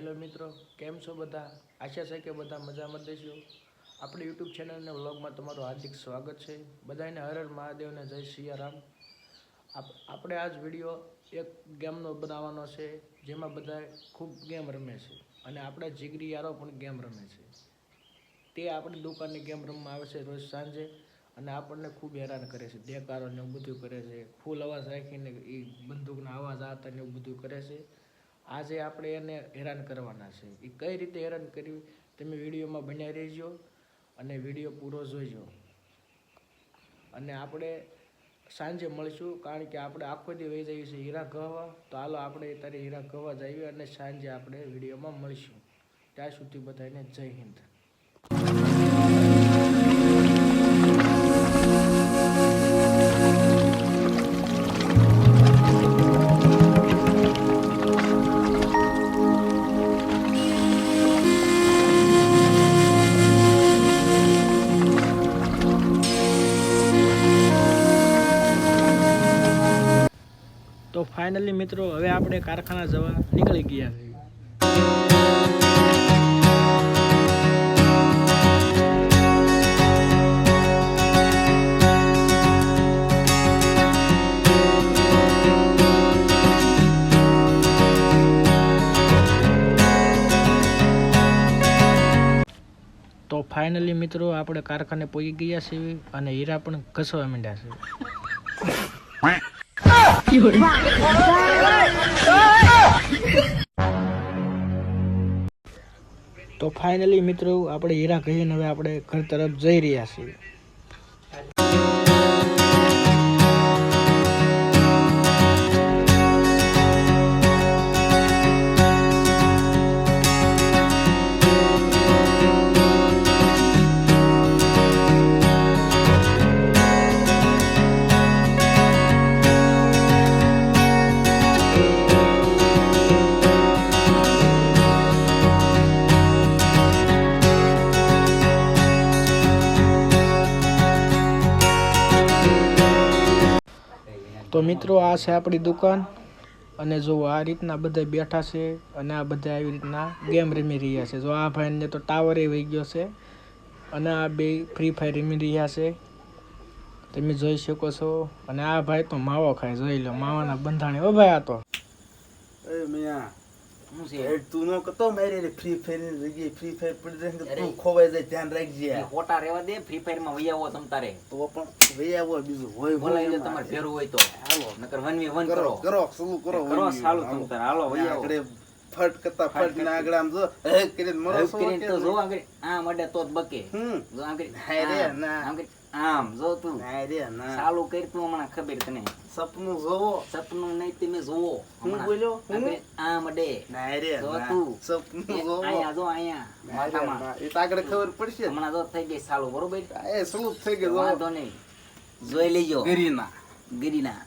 Hello મિત્રો, કેમ છો બધા? આશા છે કે બધા મજામાં દેશો. આપણી યુટ્યુબ ચેનલને વ્લોગમાં તમારું હાર્દિક સ્વાગત છે. બધાને હર હર મહાદેવને જય સિયારામ. આપણે આજ વિડીયો એક ગેમનો બનાવવાનો છે, જેમાં બધા ખૂબ ગેમ રમે છે અને આપણા જીગરી યારો પણ ગેમ રમે છે. તે આપણી દુકાનની ગેમ રમવા આવે છે રોજ સાંજે અને આપણને ખૂબ હેરાન કરે છે. દેકારો ને એવું બધું કરે છે, ફૂલ અવાજ રાખીને એ બંદૂકના અવાજ આવતા ને એવું બધું કરે છે. આજે આપણે એને હેરાન કરવાના છે. એ કઈ રીતે હેરાન કર્યું તમે વિડીયોમાં બન્યા રહેજો અને વિડીયો પૂરો જોઈજો. અને આપણે સાંજે મળીશું, કારણ કે આપણે આખો દી વહી જઈએ છીએ હીરા ગહવા. તો હાલો આપણે ત્યારે હીરા ગહવા જઈએ અને સાંજે આપણે વિડીયોમાં મળીશું. ત્યાં સુધી બધાને જય હિન્દ. તો ફાઇનલી મિત્રો, હવે આપણે કારખાના જવા નીકળી ગયા છીએ. તો ફાઇનલી મિત્રો, આપણે કારખાને પહોંચી ગયા છીએ અને હીરા પણ ઘસવા માંડ્યા છે. તો ફાઇનલી મિત્રો, આપણે હીરા કહીને હવે આપણે ઘર તરફ જઈ રહ્યા છીએ. તો મિત્રો, આ છે આપણી દુકાન અને જો આ રીતના બધા બેઠા છે અને આ બધા આવી રીતના ગેમ રમી રહ્યા છે. જો આ ભાઈને તો ટાવર વહી ગયો છે અને આ બે ફ્રી ફાયર રમી રહ્યા છે, તમે જોઈ શકો છો. અને આ ભાઈ તો માવો ખાય, જોઈ લો માવાના બંધાણે. ઓ ભાઈ, આ તો તું નો કતો મારી ફ્રી ફાયર ની જગ્યાએ ફ્રી ફાયર પડી જાય તો તું ખોવાઈ જાય, ધ્યાન રાખજે. ખોટા રહેવા દે, ફ્રી ફાયર માં વૈયાવો તમ તારે તો પણ વૈયાવો બીજું હોય બોલાઈ જો તમારે ભેરું હોય તો હાલો, નકર 1v1 કરો શરૂ કરો સાલું તમ તારે. હાલો વૈયાવો આપણે ફટ કરતા ફટ ના આગળ આમ જો હે કરીને મરો સો કરીને તો જો આગળ આમ અડે તો જ બકે. જો આગળ હાય રે ના આગળ આમ જો તું હાય રે ના ચાલુ કરી તું હમણાં ખબર તને. સપનું જોવો, સપનું નહીં તમે જોવો. હું બોલ્યો આગળ આમ અડે હાય રે જો ના તું સપનું જોવો. આયા જો આયા માથામાં એ તો આગળ ખબર પડશે. હમણાં જો થઈ ગઈ ચાલુ, બરોબર? એ શરૂ થઈ ગયું વાંધો નહીં, જોઈ લેજો ગરીના ગીરીના.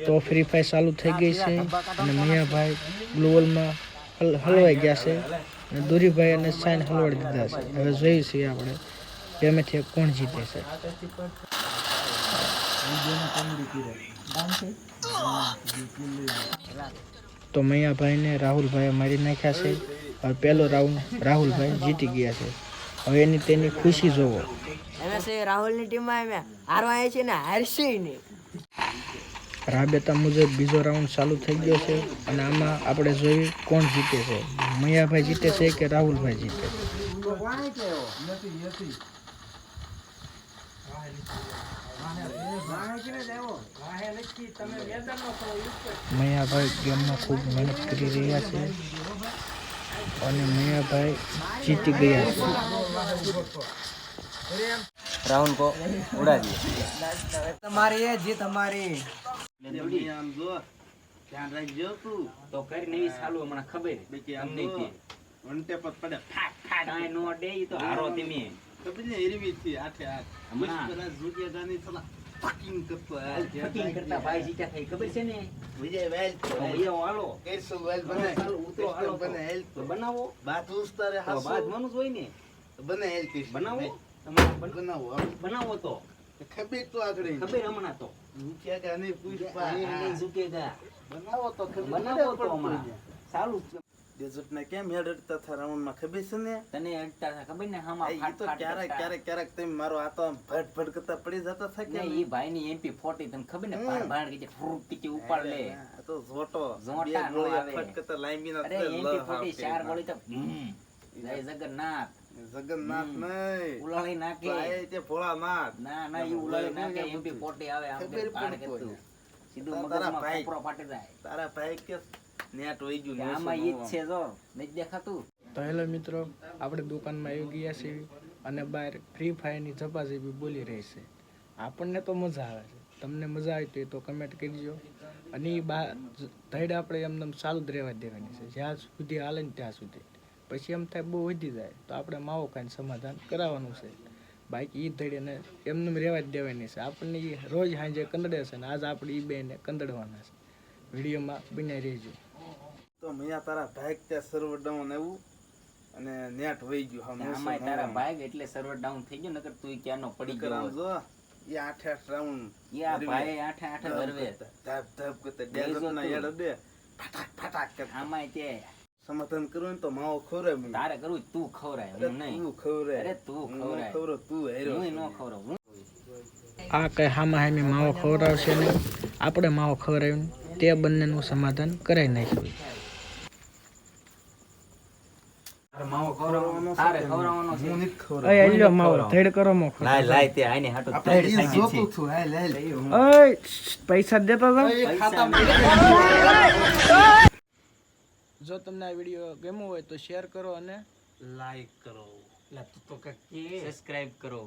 તો ફ્રી ફાયર ચાલુ થઈ ગઈ છે અને મિયાભાઈ ગ્લોવલમાં હલવાઈ ગયા છે અને દુરીભાઈ અને સાઈન હલવાડી દીધા છે. હવે જોઈએ છીએ આપણે બેમાંથી કોણ જીતે છે. તો મૈયાભાઈને રાહુલભાઈએ મારી નાખ્યા છે. હવે પહેલો રાઉન્ડ રાહુલભાઈ જીતી ગયા છે. હવે એની તેની ખુશી જોવો. અમે છે રાહુલની ટીમમાં અમે હારવા છે ને હારશે નહીં. રાબેતા મુજબ બીજો રાઉન્ડ ચાલુ થઈ ગયો છે અને આમાં આપણે જોઈએ કોણ જીતે છે, મૈયાભાઈ જીતે છે કે રાહુલભાઈ જીતે. મૈયાભાઈ ગેમમાં ખૂબ મહેનત કરી રહ્યા છે અને મૈયાભાઈ જીતી ગયા છે. રાहुल को उड़ा दिए. તમારી એ જીત અમારી. આમ જો ધ્યાન રાખજો તું તો કરી નવી ચાલુ હમણાં ખબર બેકી આમ તમને જો કે વંટે પત પડે કાંઈ નો ડે ઈ તો હારો તમે ખબર ને એરવી થી આઠે આઠ હમણાં. પેલા જુડિયા ગાની થલા ફકિંગ કરતો ફકિંગ કરતા ભાઈ જીત્યા થઈ ખબર છે ને. વિજય વેલ ભૈયા હાલો કેસો વેલ બને ચાલો ઉતરો હાલો તો. બને હેલ તો બનાવો બાત ઉસ્તારે તો હાસો બાદ મનું જોઈ ને બને હેલ કેસ બનાવો તમારે બનાવો બનાવો તો ખબર તો આગળ ખબર હમણાં તો રૂપિયા ગાની પૂછ પા નહીં ઝુકેગા. બનાવો તો ખબર બનાવો તો હમણાં ચાલુ જ છે. ડેઝર્ટને કેમ હેડ અડતા થા રાઉન્ડમાં ખબર છે ને તને અડતા હતા ખબર ને હામાં એ ફાટ તો ફાટ ક્યારેક કરતા. ક્યારેક ક્યારેક તમે મારો આ તો આમ ભટ ભટ કરતા પડી જતા થા કે ને ઈ ભાઈની MP40 તને ખબર ને ભાણ ભાણ કે ફ્રૂટ ટીકી ઉપાડ લે. આ તો જોટો જોટા બે નો ગોળીઓ આવે. ફટ કરતા લાંબીના અરે તે લ MP40 હાવ ચાર કે ગોળી તો જય જગન્નાથ જગન્નાથ નહીં ઉલાળી નાખે. આ તે ભોળાનાથ ના ના ઈ ઉલાળી નાખે MP40 આવે આમ ખબર ભાણ પડતું કરતું. હોય. સીધું તારા મગજમાં ભાઈ. કોપરો ફાટી જાય. તારા ભાઈ કે નેટ વઈ ગયું કે આમાં ઈ જ છે જો નથી દેખાતું. તો હેલો મિત્રો, આપણે દુકાનમાં આવી ગયા છીએ અને બહાર ફ્રી ફાયરની ઝપાઝપી બોલી રહી છે. આપણને તો મજા આવે છે, તમને મજા આવી તો કમેન્ટ કરજો. અને એ ધૈડ આપણે એમને ચાલુ જ રહેવા દેવાની છે, જ્યાં સુધી હાલે ને ત્યાં સુધી. પછી એમ થાય બહુ વધી જાય તો આપણે માવો ખાઈને સમાધાન કરાવવાનું છે. બાકી એ ધૈડને એમને રહેવા જ દેવાની છે. આપણને એ રોજ સાંજે કંદડે છે ને આજ આપણે એ બેને કંદડવાના છે. વિડીયોમાં બન્યા રહેજો. તો મૈયા તારા ભાઈ ત્યાં સર્વર ડાઉન આવ્યું અને નેટ વઈ ગયું હા આમાંય તારા ભાઈ એટલે સર્વર ડાઉન થઈ ગયું નકર તું ક્યાંનો પડી ગયો હોત. જો એ 8 રાઉન્ડ યા ભાઈ આઠે આઠે ધરવે. ધબ ધબ કરતા ડેઝર્ટના હેડ અડે ફટાક ફટાક કરતા આમાંય તે સમાધાન કરવું ને તો માવો ખવરાય મને તારે કરવું હોય તું ખવરાય અરે હું નહીં. તું ખવરાય અરે તું હું ખવરાય. ખવરો તું હેરો હું નો ખવરાવું. આ કઈ હામા હામી માવો ખવડાવશે ને આપણે માવો ખવડાવીને તે બંનેનું સમાધાન કરાવી નાખ્યું. માવો ખવરાવવાનો તારે ખવરાવવાનો છે. હું નથી ખવરાય અય લ્યો માવો ધેડ કરો મોખો. લાય લાય તે આઈને હાટુ આપણે ધડ ઈ થાકી છે. જોતું છું હાલ હાલ અય પૈસા દેતા જાવ. જો તમને આ વિડીયો ગમ્યો હોય તો શેર કરો અને લાઈક કરો. લા તું તો કે સબસ્ક્રાઇબ કરો.